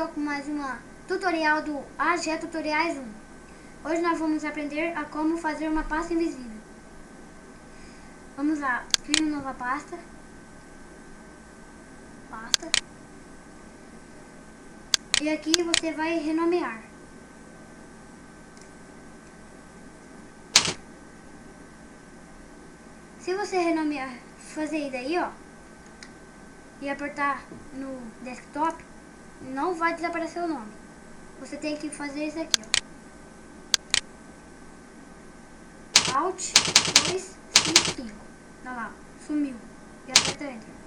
com mais uma tutorial do AG Tutoriais 1. Hoje nós vamos aprender a como fazer uma pasta invisível. Vamos lá, crie uma nova pasta. E aqui você vai renomear. Se você renomear, fazer isso daí, ó, e apertar no desktop, não vai desaparecer o nome. Você tem que fazer isso aqui, ó. Alt 255. Olha lá, sumiu. E aperta Enter.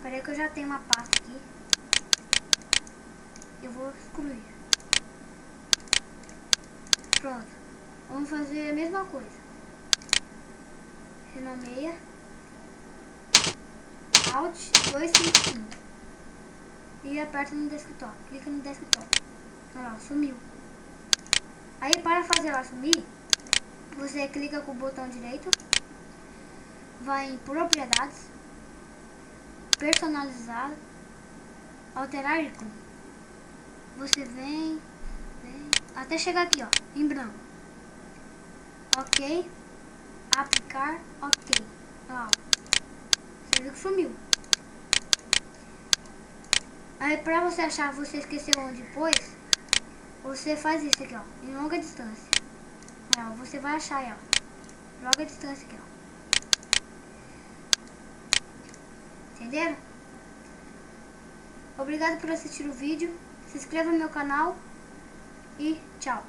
Peraí que eu já tenho uma pasta aqui. Eu vou excluir. Pronto. Vamos fazer a mesma coisa. Renomeia. Alt 255. E aperta no desktop. Clica no desktop. Olha lá, sumiu. Aí para fazer ela sumir, você clica com o botão direito. Vai em propriedades. Personalizar. Alterar ícone. Você vem até chegar aqui, ó, em branco. Ok. Aplicar. Ok. Ó, você viu que sumiu. Aí pra você achar, você esqueceu onde pôs, você faz isso aqui, ó, em longa distância. Ó, você vai achar aí, ó, longa distância aqui, ó. Entenderam? Obrigado por assistir o vídeo. Se inscreva no meu canal e tchau.